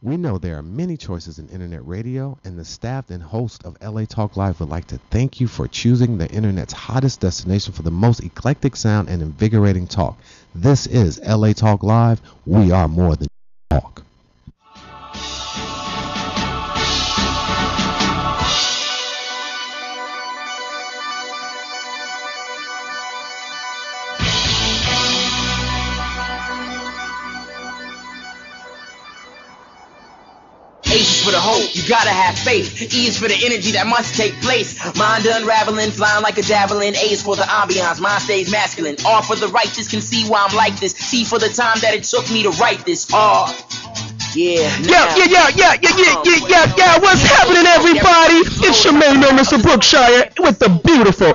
We know there are many choices in internet radio, and the staff and host of LA Talk Live would like to thank you for choosing the internet's hottest destination for the most eclectic sound and invigorating talk. This is LA Talk Live. We are more than talk. H is for the hope, you gotta have faith. E is for the energy that must take place. Mind unraveling, flying like a javelin. A is for the ambiance, mind stays masculine. R for the righteous, can see why I'm like this. T for the time that it took me to write this. R. Yeah. What's happening, everybody? It's your main man, Mr. Brookshire, with the beautiful,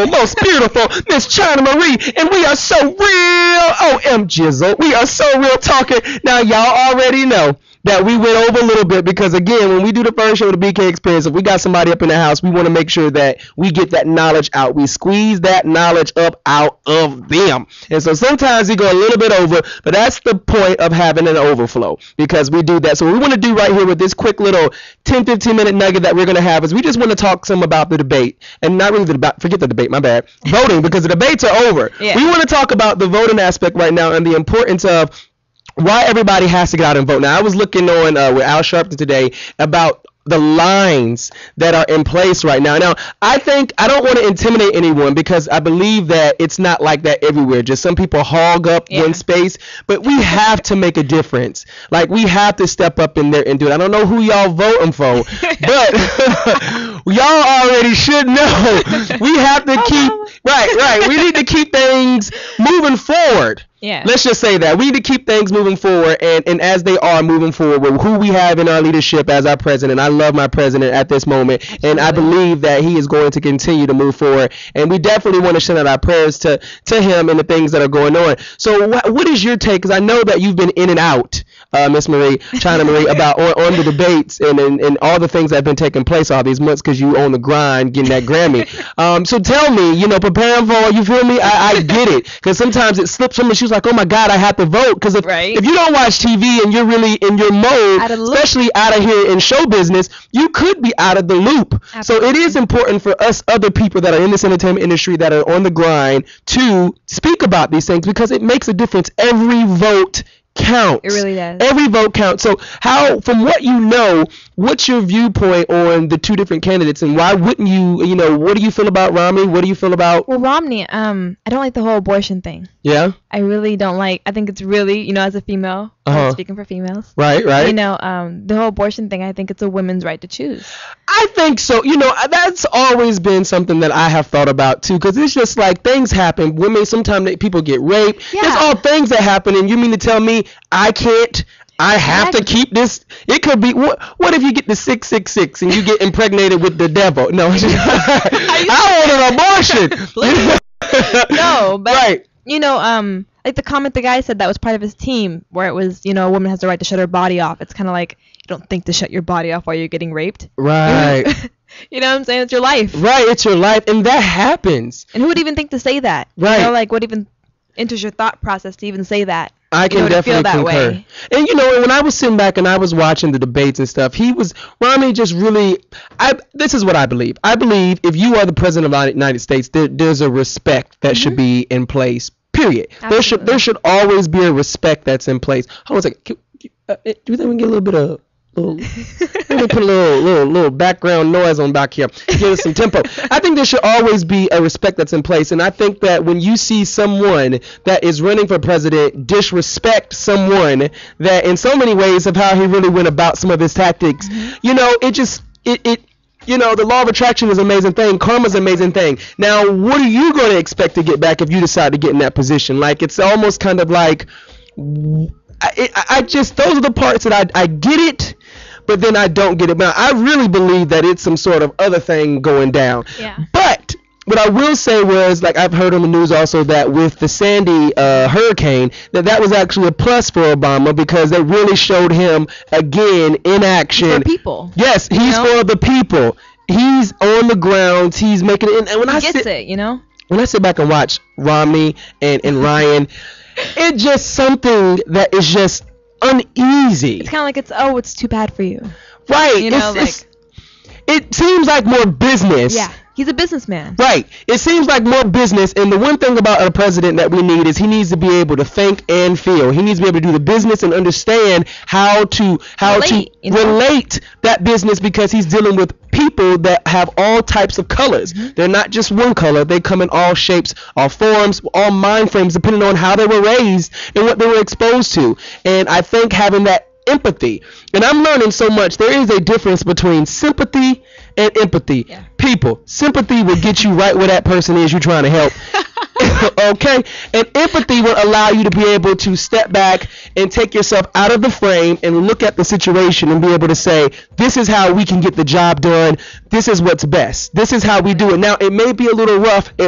most beautiful Miss China Marie, and we are so real. Jizzle, we are so real talking. Now, y'all already know that we went over a little bit because, again, when we do the first show of the BK Experience, if we got somebody up in the house, we want to make sure that we get that knowledge out. We squeeze that knowledge up out of them. And so sometimes we go a little bit over, but that's the point of having an overflow because we do that. So what we want to do right here with this quick little 10-15 minute nugget that we're going to have is we just want to talk some about the debate. And not really the debate, forget the debate, my bad. Voting, because the debates are over. Yeah. We want to talk about the voting aspect right now and the importance of why everybody has to get out and vote. Now, I was looking on with Al Sharpton today about the lines that are in place right now. Now, I don't want to intimidate anyone because I believe that it's not like that everywhere. Just some people hog up one space, but we have to make a difference. Like, we have to step up in there and do it. I don't know who y'all voting for, but y'all already should know. We have to keep, right. We need to keep things moving forward. Yeah. Let's just say that. We need to keep things moving forward, and as they are moving forward with who we have in our leadership as our president. I love my president at this moment, Absolutely. And I believe that he is going to continue to move forward, and we definitely want to send out our prayers to him and the things that are going on. So what is your take? Because I know that you've been in and out, Miss Marie, China Marie, about on the debates and all the things that have been taking place all these months because you on the grind getting that Grammy. So tell me, preparing for, you feel me? I get it, because sometimes it slips from me. She was like, oh my God, I have to vote. Because if you don't watch TV and you're really in your mode, especially out of here in show business, you could be out of the loop. Absolutely. So it is important for us other people that are in this entertainment industry that are on the grind to speak about these things because it makes a difference. Every vote counts. It really does. Every vote counts. So from what you know, what's your viewpoint on the two different candidates, and why wouldn't you, what do you feel about Romney? What do you feel about? Well, Romney, I don't like the whole abortion thing. Yeah? I really don't like, I think it's really, as a female, speaking for females. Right. The whole abortion thing, I think it's a woman's right to choose. I think so. That's always been something that I have thought about too, because it's just like things happen. Women, sometimes people get raped. Yeah. There's all things that happen, and you mean to tell me I have to keep this? It could be, what if you get the 666 and you get impregnated with the devil? No, I want an abortion. No, but right. Like the comment the guy said that was part of his team, where it was, a woman has the right to shut her body off. It's kind of like, you don't think to shut your body off while you're getting raped. Right. You know what I'm saying? It's your life. Right, it's your life, and that happens. And who would even think to say that? Right. What even enters your thought process to even say that? I can definitely feel that concur. Way. And when I was sitting back and I was watching the debates and stuff, Romney just really, this is what I believe. I believe if you are the president of the United States, there's a respect that should be in place, period. Absolutely. There should always be a respect that's in place. Hold on a second. Do you think we can get a little bit of, let me put a little background noise on back here, give us some tempo. I think there should always be a respect that's in place, and I think that when you see someone that is running for president disrespect someone that in so many ways of how he really went about some of his tactics, the law of attraction is an amazing thing. Karma's an amazing thing. Now, what are you going to expect to get back if you decide to get in that position? Like, it's almost kind of like, those are the parts that I get it, but then I don't get it. But I really believe that it's some sort of other thing going down. Yeah. But what I will say was, like I've heard on the news also, that with the Sandy hurricane, that was actually a plus for Obama because they really showed him again in action. For people. Yes, he's for the people. He's on the ground. He's making it. And when he gets it. When I sit back and watch Romney and Ryan, it's just something that is just uneasy. It's kind of like it's too bad for you. Right. You know, it seems like more business. Yeah. He's a businessman. Right. It seems like more business, and the one thing about a president that we need is he needs to be able to think and feel. He needs to be able to do the business and understand how to relate that business, because he's dealing with people that have all types of colors. Mm-hmm. They're not just one color. They come in all shapes, all forms, all mind frames, depending on how they were raised and what they were exposed to. And I think having that empathy, and I'm learning so much. There is a difference between sympathy and empathy. Yeah. People, sympathy will get you right where that person is you're trying to help. Okay? And empathy will allow you to be able to step back and take yourself out of the frame and look at the situation and be able to say, this is how we can get the job done. This is what's best. This is how we do it. Now, it may be a little rough. We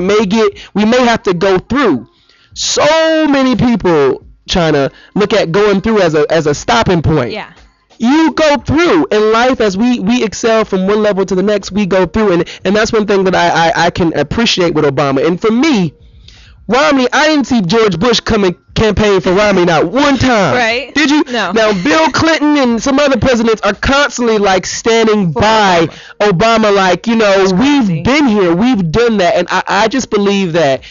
may have to go through. So many people trying to look at going through as a stopping point. Yeah. You go through in life. As we excel from one level to the next, we go through, and that's one thing that I can appreciate with Obama. And for me, Romney, I didn't see George Bush come and campaign for Romney not one time. Right. Did you? No. Now, Bill Clinton and some other presidents are constantly like standing by Obama, like, you know, we've been here, we've done that. And I just believe that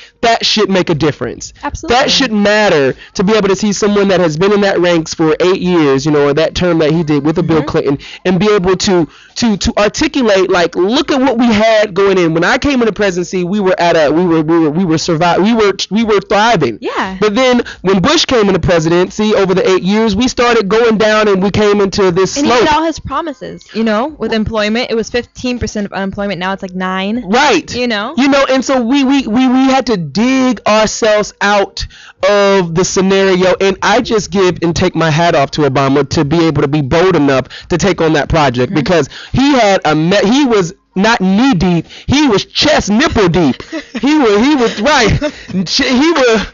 should make a difference. Absolutely. That should matter, to be able to see someone that has been in that ranks for 8 years, you know, or that term that he did with Bill Clinton, and be able to articulate, like, look at what we had going in. When I came into presidency, we were thriving. Yeah. But then when Bush came into presidency, over the 8 years, we started going down, and we came into this slope. And he did all his promises, you know, with employment. It was 15% of unemployment. Now it's like 9%. Right. You know, and so we had to dig ourselves out of the scenario, and I just give and take my hat off to Obama to be able to be bold enough to take on that project, because he was not knee deep, he was chest nipple deep. he was right. He was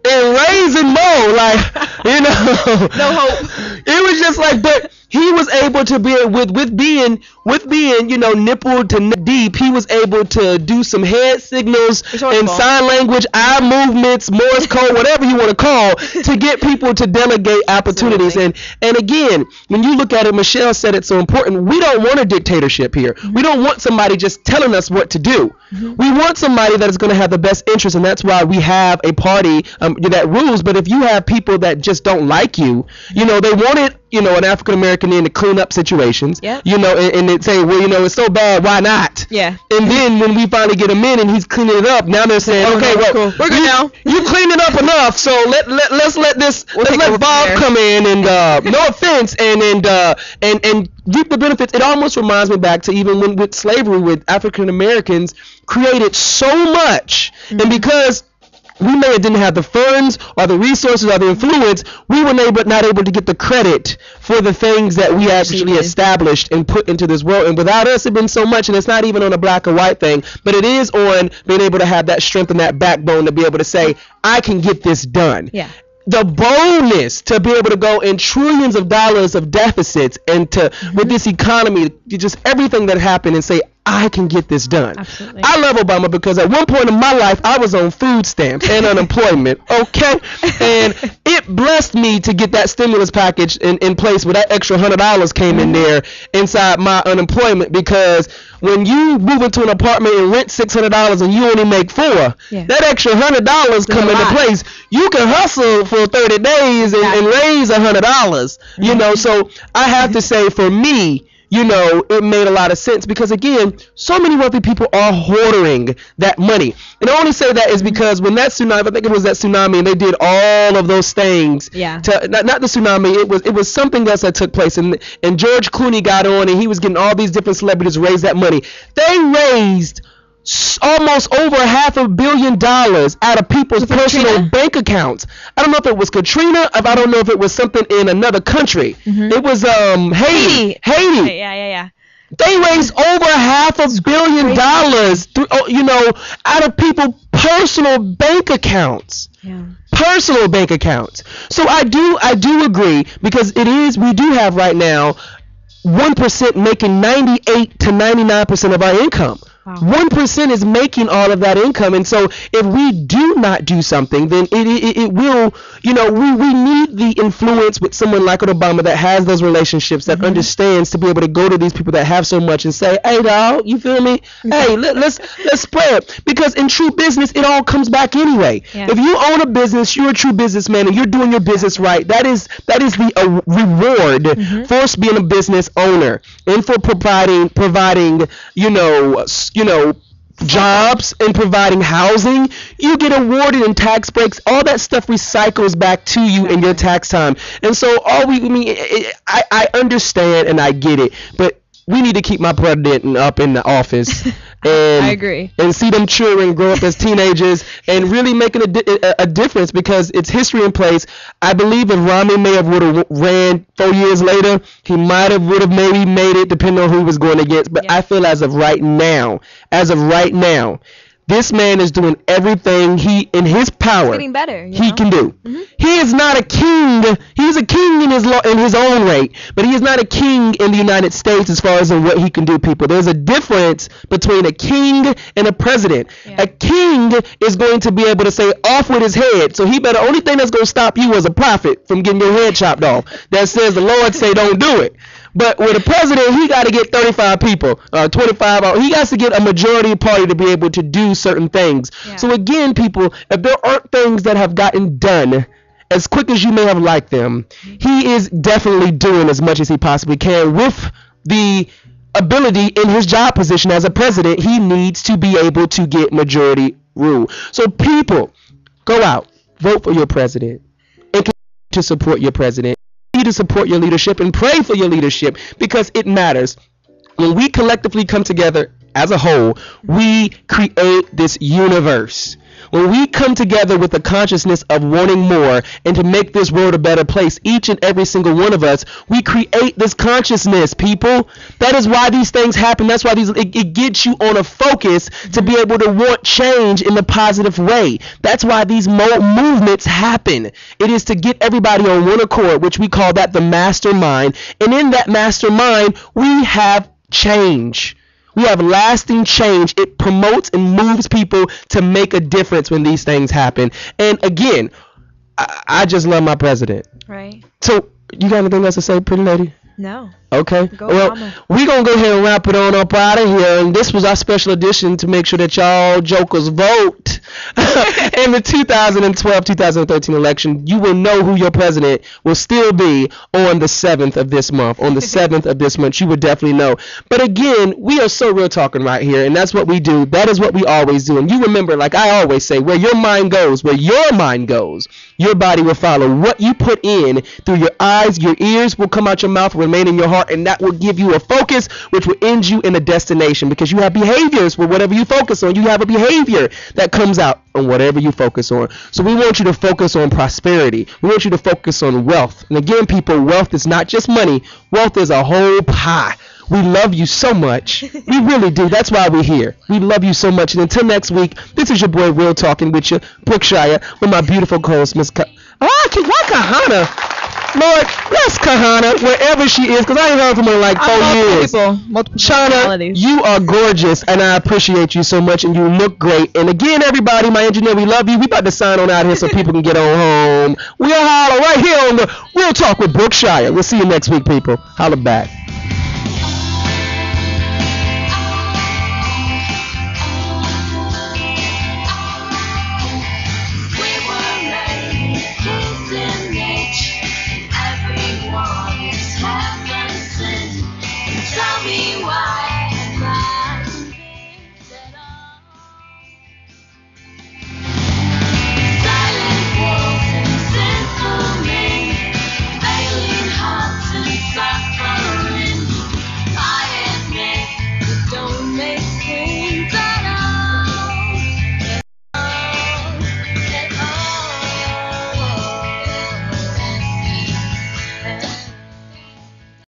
and raising Mo, like, you know, no hope. It was just like, but he was able to be with being, you know, nipple to deep. He was able to do some head signals and sign language, eye movements, Morse code, whatever you want to call, to get people to delegate opportunities. And again, when you look at it, Michelle said it's so important. We don't want a dictatorship here. Mm-hmm. We don't want somebody just telling us what to do. Mm-hmm. We want somebody that is going to have the best interest, and that's why we have a party that rules. But if you have people that just don't like you, you know, they wanted, you know, an African American in to clean up situations, you know, and they say, well, you know, it's so bad, why not? Yeah. And then when we finally get him in and he's cleaning it up, now they're saying, okay, well, cool. We're good now. You cleaned it up enough, so let's let Bob come in, and no offense, and reap the benefits. It almost reminds me back to even when with slavery, with African Americans created so much, and because we didn't have the funds or the resources or the influence, we were not able to get the credit for the things that we actually established and put into this world. And without us, it's been so much, and it's not even on a black or white thing, but it is on being able to have that strength and that backbone to be able to say, I can get this done. Yeah. The boldness to be able to go in trillions of dollars of deficits and to, with this economy, just everything that happened, and say, I can get this done. Absolutely. I love Obama because at one point in my life, I was on food stamps and unemployment, okay? And it blessed me to get that stimulus package in place where that extra $100 came in there inside my unemployment, because when you move into an apartment and rent $600 and you only make $400, that extra $100 come into place. You can hustle for 30 days and raise $100, you know? So I have to say, for me, you know, it made a lot of sense, because again, so many wealthy people are hoarding that money. And I only say that is because when that tsunami, I think it was that tsunami, and they did all of those things. Yeah. To, not the tsunami, it was something else that took place, and George Clooney got on, and he was getting all these different celebrities to raise that money. They raised almost over $500 million out of people's personal bank accounts. I don't know if it was Katrina, I don't know if it was something in another country. It was Haiti. Yeah. They raised over $500 million through, you know, out of people's personal bank accounts. Yeah. Personal bank accounts. So I do agree, because we do have right now 1% making 98 to 99% of our income. Wow. 1% is making all of that income. And so if we do not do something, then it will, we need the influence with someone like an Obama that has those relationships, that understands to be able to go to these people that have so much and say, hey, dog, you feel me? Hey, let's spread. Because in true business, it all comes back anyway. Yeah. If you own a business, you're a true businessman and you're doing your business right, that is the reward for being a business owner and for providing, jobs and providing housing. You get awarded in tax breaks. All that stuff recycles back to you in your tax time. And so I understand and I get it, but we need to keep my president up in the office. And, I agree. And see them children grow up as teenagers and really making a difference, because it's history in place. I believe if Romney would have ran 4 years later, he would have maybe made it, depending on who he was going against. But I feel as of right now, this man is doing everything in his power. It's getting better. He can do. He is not a king. He's a king in his own right, but he is not a king in the United States as far as in what he can do, people. There's a difference between a king and a president. Yeah. A king is going to be able to say off with his head. So only thing that's going to stop you as a prophet from getting your head chopped off. That says the Lord say don't do it. But with a president, he got to get 35 people, 25. He has to get a majority party to be able to do certain things. Yeah. So again, people, if there aren't things that have gotten done as quick as you may have liked them, he is definitely doing as much as he possibly can with the ability in his job position as a president. He needs to be able to get majority rule. So people, go out, vote for your president, and continue to support your president. To support your leadership and pray for your leadership, because it matters. When we collectively come together as a whole, we create this universe. When we come together with the consciousness of wanting more and to make this world a better place, each and every single one of us, we create this consciousness, people. That is why these things happen. That's why it gets you on a focus to be able to want change in the positive way. That's why these movements happen. It is to get everybody on one accord, which we call that the mastermind. And in that mastermind, we have change. We have lasting change. It promotes and moves people to make a difference when these things happen. And again, I just love my president. Right. So you got anything else to say, pretty lady? No. Okay. Well, we're going to go ahead and wrap it on up out of here. And this was our special edition to make sure that y'all jokers vote in the 2012-2013 election. You will know who your president will still be on the 7th of this month. On the 7th of this month, you will definitely know. But again, we are so real talking right here, and that's what we do. That is what we always do. And you remember, like I always say, where your mind goes, your body will follow. What you put in through your eyes, your ears will come out your mouth, remain in your heart, and that will give you a focus, which will end you in a destination, because you have behaviors for whatever you focus on. You have a behavior that comes out on whatever you focus on. So we want you to focus on prosperity. We want you to focus on wealth. And again, people, wealth is not just money. Wealth is a whole pie. We love you so much. We really do. That's why we're here. We love you so much. And until next week, this is your boy Real Talking with you, Brookshire, with my beautiful co-host, Miss why Kahana? Lord, bless Kahana wherever she is, because I ain't heard from her in like 4 years. Multiple China, you are gorgeous, and I appreciate you so much, and you look great. And again, everybody, my engineer, we love you. We about to sign on out here so people can get on home. We'll holler right here on the Real Talk with Brookshire. We'll see you next week, people. Holla back.